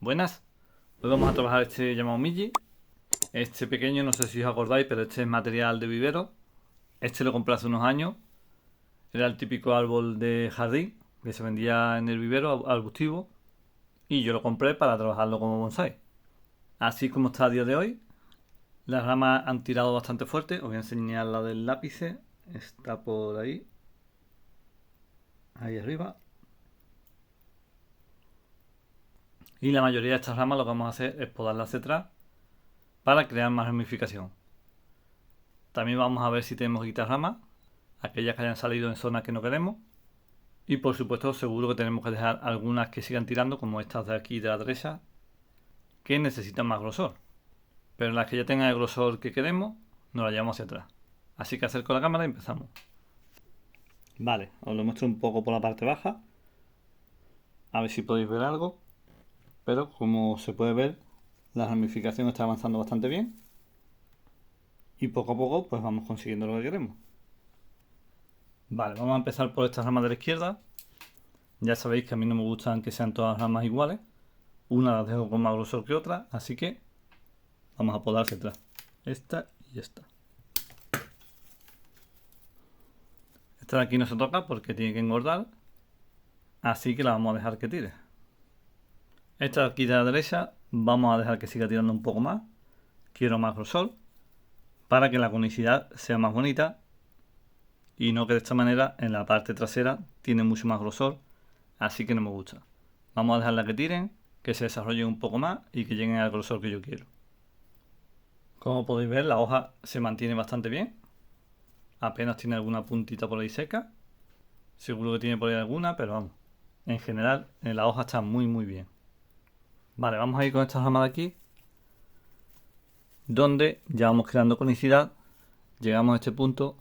Buenas, hoy vamos a trabajar este llamado Miji. Este pequeño, no sé si os acordáis, pero este es material de vivero. Este lo compré hace unos años. Era el típico árbol de jardín que se vendía en el vivero arbustivo. Y yo lo compré para trabajarlo como bonsai. Así como está a día de hoy, las ramas han tirado bastante fuerte. Os voy a enseñar la del lápice. Está por ahí. Ahí arriba. Y la mayoría de estas ramas lo que vamos a hacer es podarlas hacia atrás para crear más ramificación. También vamos a ver si tenemos que quitar ramas, aquellas que hayan salido en zonas que no queremos. Y por supuesto seguro que tenemos que dejar algunas que sigan tirando, como estas de aquí de la derecha, que necesitan más grosor. Pero las que ya tengan el grosor que queremos, nos las llevamos hacia atrás. Así que acerco la cámara y empezamos. Vale, os lo muestro un poco por la parte baja. A ver si podéis ver algo. Pero como se puede ver, la ramificación está avanzando bastante bien. Y poco a poco pues vamos consiguiendo lo que queremos. Vale, vamos a empezar por esta rama de la izquierda. Ya sabéis que a mí no me gustan que sean todas ramas iguales. Una las dejo con más grosor que otra, así que vamos a podar hacia atrás. Esta y esta. Esta de aquí no se toca porque tiene que engordar, así que la vamos a dejar que tire. Esta de aquí de la derecha vamos a dejar que siga tirando un poco más. Quiero más grosor para que la conicidad sea más bonita y no que de esta manera en la parte trasera tiene mucho más grosor, así que no me gusta. Vamos a dejarla que tiren, que se desarrollen un poco más y que lleguen al grosor que yo quiero. Como podéis ver, la hoja se mantiene bastante bien. Apenas tiene alguna puntita por ahí seca. Seguro que tiene por ahí alguna, pero vamos. En general, la hoja está muy bien. Vale, vamos a ir con esta rama de aquí, donde ya vamos creando conicidad. Llegamos a este punto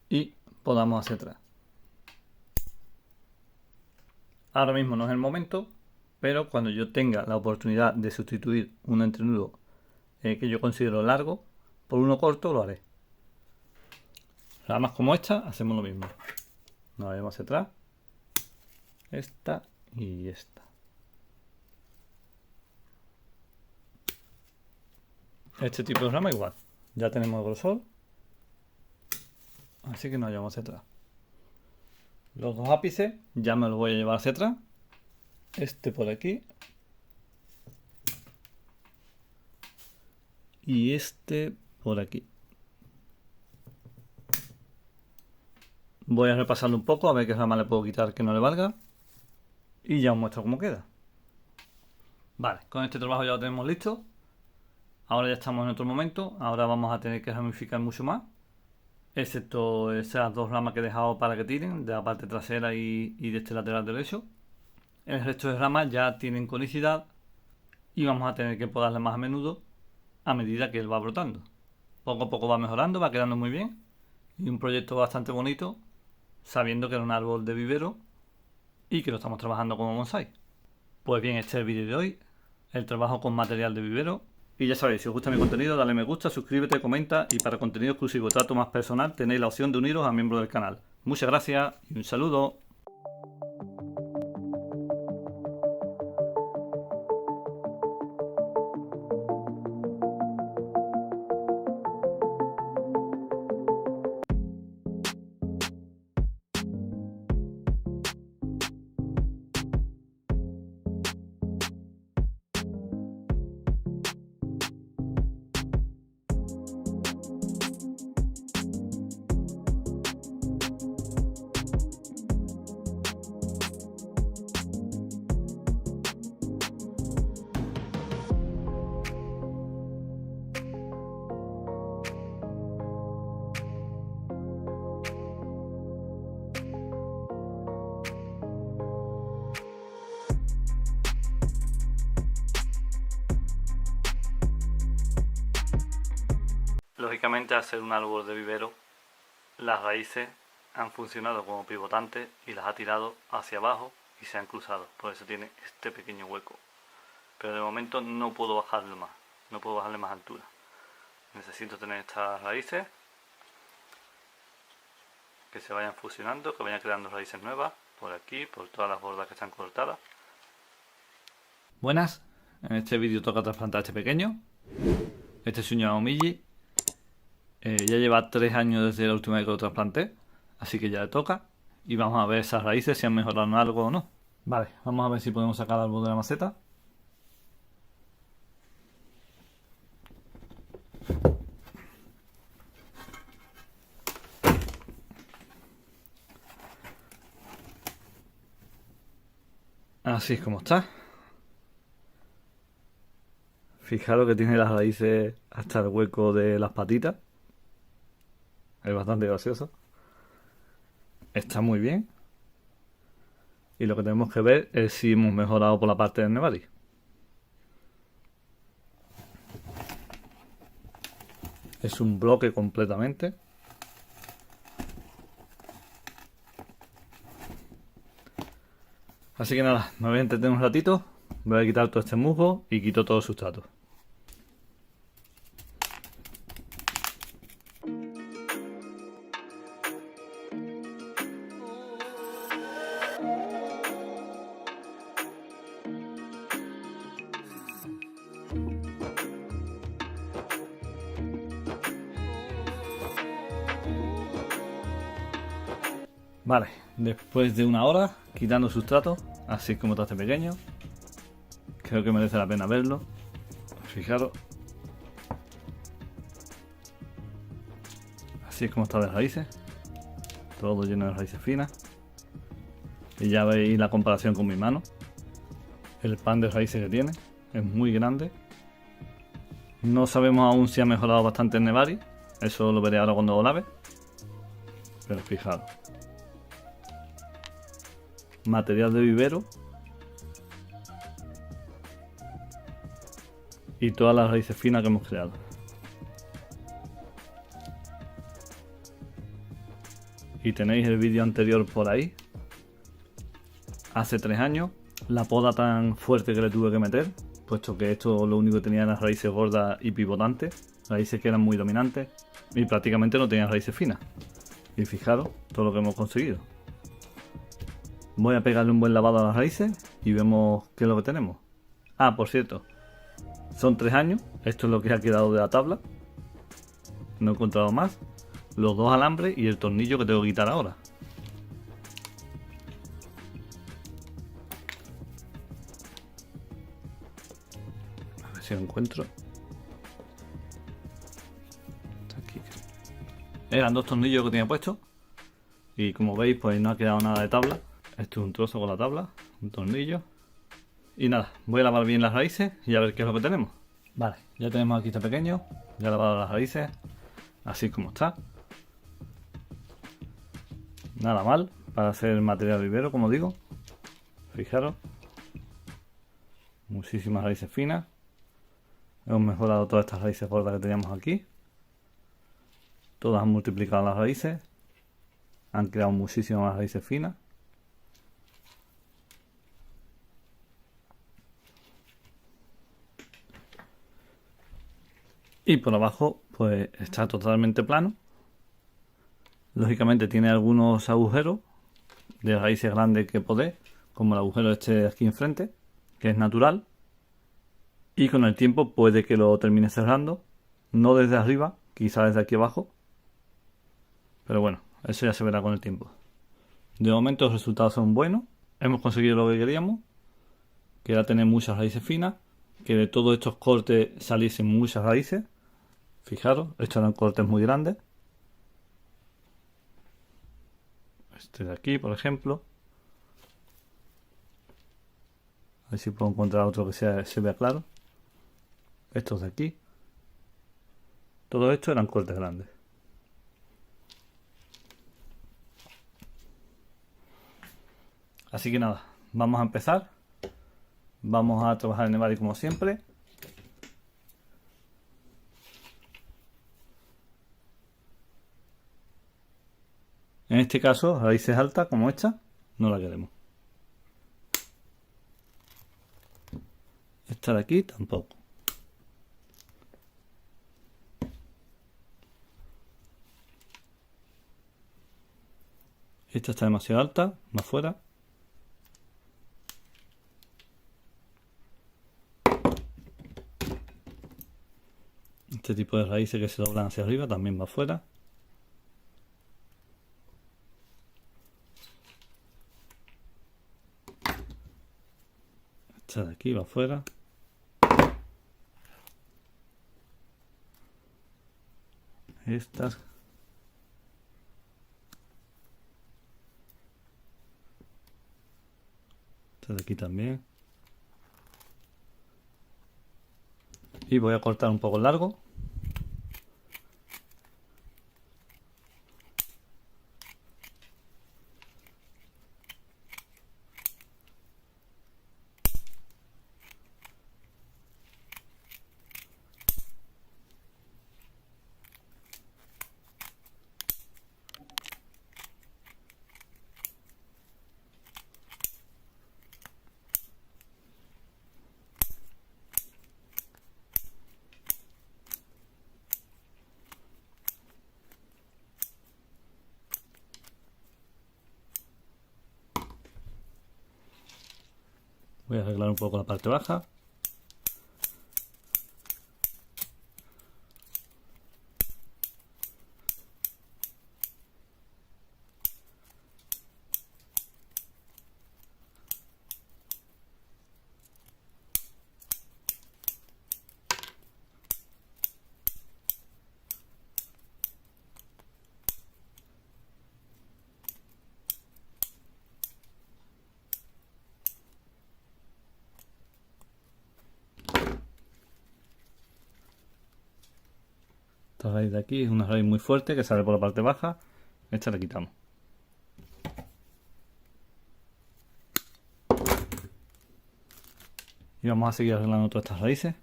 y podamos hacia atrás. Ahora mismo no es el momento, pero cuando yo tenga la oportunidad de sustituir un entrenudo que yo considero largo por uno corto, lo haré. Ramas como esta, hacemos lo mismo. Nos vemos hacia atrás. Esta y esta. Este tipo de rama igual. Ya tenemos el grosor. Así que nos llevamos hacia atrás. Los dos ápices ya me los voy a llevar hacia atrás. Este por aquí. Y este por aquí. Voy a repasarlo un poco a ver qué rama le puedo quitar que no le valga. Y ya os muestro cómo queda. Vale, con este trabajo ya lo tenemos listo. Ahora ya estamos en otro momento. Ahora vamos a tener que ramificar mucho más. Excepto esas dos ramas que he dejado para que tiren, de la parte trasera y de este lateral derecho. El resto de ramas ya tienen conicidad y vamos a tener que podarlas más a menudo a medida que él va brotando. Poco a poco va mejorando, va quedando muy bien y un proyecto bastante bonito, sabiendo que era un árbol de vivero y que lo estamos trabajando como bonsai. Pues bien, este es el vídeo de hoy, el trabajo con material de vivero. Y ya sabéis, si os gusta mi contenido, dale me gusta, suscríbete, comenta y para contenido exclusivo trato más personal tenéis la opción de uniros a miembros del canal. Muchas gracias y un saludo. Lógicamente, al ser un árbol de vivero, las raíces han funcionado como pivotantes y las ha tirado hacia abajo y se han cruzado. Por eso tiene este pequeño hueco. Pero de momento no puedo bajarlo más, no puedo bajarle más altura. Necesito tener estas raíces que se vayan fusionando, que vayan creando raíces nuevas por aquí, por todas las bordas que están cortadas. Buenas, en este vídeo toca trasplantar a este pequeño. Este es un Yaomiji. Ya lleva 3 años desde la última vez que lo trasplanté, así que ya le toca. Y vamos a ver esas raíces si han mejorado en algo o no. Vale, vamos a ver si podemos sacar algo de la maceta. Así es como está. Fijaros que tiene las raíces hasta el hueco de las patitas. Es bastante gracioso. Está muy bien. Y lo que tenemos que ver es si hemos mejorado por la parte del Nebari. Es un bloque completamente. Así que nada, me voy a entretener un ratito. Voy a quitar todo este musgo y quito todo el sustrato. Vale, después de una hora quitando sustrato, así como está este pequeño, creo que merece la pena verlo. Fijaros, así es como está de raíces, todo lleno de raíces finas. Y ya veis la comparación con mi mano, el pan de raíces que tiene, es muy grande. No sabemos aún si ha mejorado bastante el Nebari, eso lo veré ahora cuando lo lave, pero fijaros. Material de vivero y todas las raíces finas que hemos creado. Y tenéis el vídeo anterior por ahí, hace 3 años, la poda tan fuerte que le tuve que meter, puesto que esto lo único que tenía eran las raíces gordas y pivotantes, raíces que eran muy dominantes y prácticamente no tenían raíces finas. Y fijaros todo lo que hemos conseguido. Voy a pegarle un buen lavado a las raíces y vemos qué es lo que tenemos. Ah, por cierto, son 3 años, esto es lo que ha quedado de la tabla. No he encontrado más. Los 2 alambres y el tornillo que tengo que quitar ahora. A ver si lo encuentro. Aquí. Eran 2 tornillos que tenía puestos. Y como veis, pues no ha quedado nada de tabla. Esto es un trozo con la tabla, un tornillo. Y nada, voy a lavar bien las raíces y a ver qué es lo que tenemos. Vale, ya tenemos aquí este pequeño. Ya he lavado las raíces, así como está. Nada mal para hacer material vivero, como digo. Fijaros. Muchísimas raíces finas. Hemos mejorado todas estas raíces gordas que teníamos aquí. Todas han multiplicado las raíces. Han creado muchísimas más raíces finas. Y por abajo pues está totalmente plano. Lógicamente tiene algunos agujeros de raíces grandes que podéis, como el agujero este de aquí enfrente, que es natural. Y con el tiempo puede que lo termine cerrando, no desde arriba, quizá desde aquí abajo. Pero bueno, eso ya se verá con el tiempo. De momento los resultados son buenos. Hemos conseguido lo que queríamos, que era tener muchas raíces finas, que de todos estos cortes saliesen muchas raíces. Fijaros, estos eran cortes muy grandes. Este de aquí, por ejemplo. A ver si puedo encontrar otro que se vea claro. Estos de aquí. Todo esto eran cortes grandes. Así que nada, vamos a empezar. Vamos a trabajar en Nebari como siempre. En este caso, raíces altas como esta, no la queremos. Esta de aquí tampoco. Esta está demasiado alta, más fuera. Este tipo de raíces que se doblan hacia arriba también va afuera. Esta de aquí va afuera. Estas. Esta de aquí también. Y voy a cortar un poco largo. Voy a arreglar un poco la parte baja. Esta raíz de aquí es una raíz muy fuerte que sale por la parte baja. Esta la quitamos. Y vamos a seguir arreglando todas estas raíces.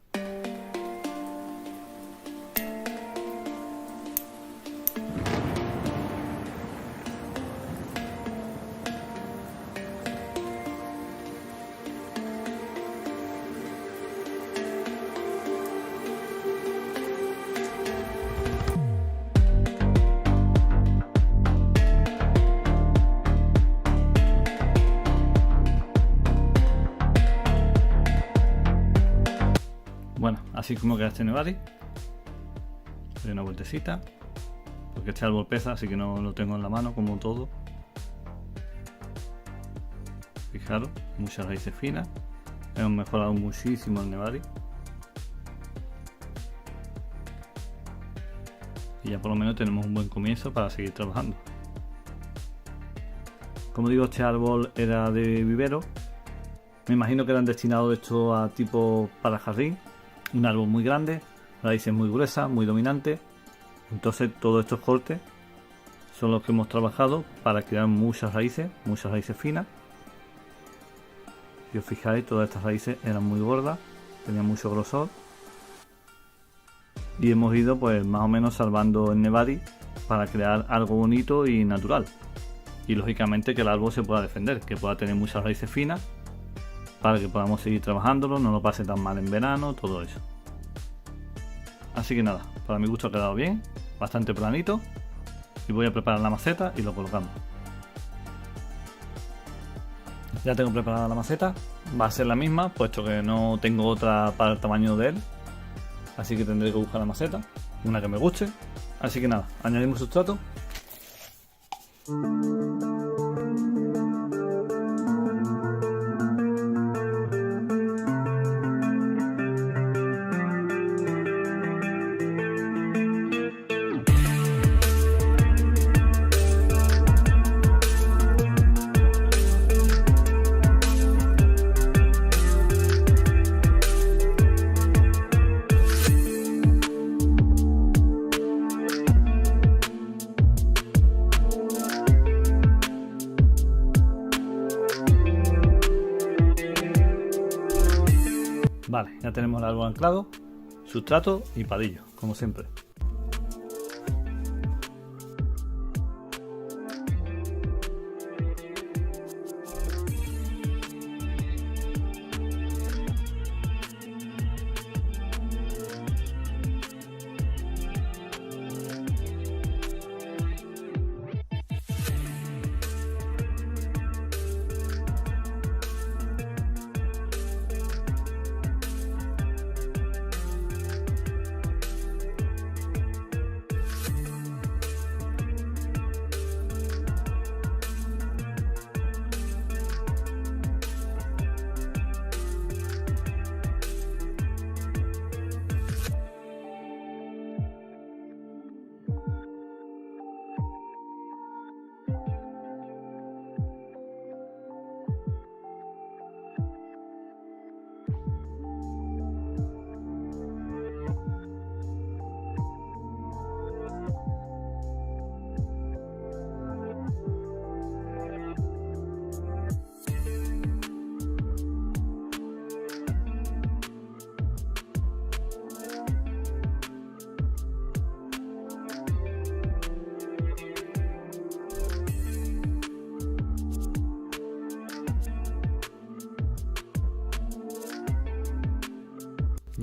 Bueno, así como queda este Nebari. Doy una vueltecita. Porque este árbol pesa, así que no lo tengo en la mano como todo. Fijaros, muchas raíces finas. Hemos mejorado muchísimo el Nebari. Y ya por lo menos tenemos un buen comienzo para seguir trabajando. Como digo, este árbol era de vivero. Me imagino que eran destinados esto a tipo para jardín. Un árbol muy grande, raíces muy gruesas, muy dominantes. Entonces todos estos cortes son los que hemos trabajado para crear muchas raíces finas. Si os fijáis, todas estas raíces eran muy gordas, tenían mucho grosor. Y hemos ido pues más o menos salvando el Nebari para crear algo bonito y natural. Y lógicamente que el árbol se pueda defender, que pueda tener muchas raíces finas, para que podamos seguir trabajándolo, no lo pase tan mal en verano, todo eso. Así que nada, para mi gusto ha quedado bien, bastante planito. Y voy a preparar la maceta y lo colocamos. Ya tengo preparada la maceta, va a ser la misma, puesto que no tengo otra para el tamaño de él. Así que tendré que buscar la maceta, una que me guste. Así que nada, añadimos sustrato. Vale, ya tenemos el árbol anclado, sustrato y palillo, como siempre.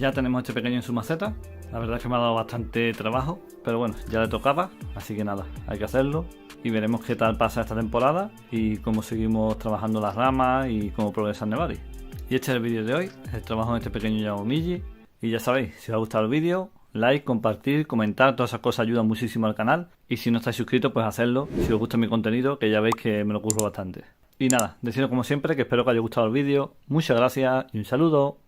Ya tenemos este pequeño en su maceta. La verdad es que me ha dado bastante trabajo, pero bueno, ya le tocaba, así que nada, hay que hacerlo. Y veremos qué tal pasa esta temporada y cómo seguimos trabajando las ramas y cómo progresa el Nebari. Y este es el vídeo de hoy, el trabajo en este pequeño Yamomiji. Y ya sabéis, si os ha gustado el vídeo, like, compartir, comentar, todas esas cosas ayudan muchísimo al canal. Y si no estáis suscritos, pues hacerlo, si os gusta mi contenido, que ya veis que me lo curro bastante. Y nada, deciros como siempre que espero que os haya gustado el vídeo. Muchas gracias y un saludo.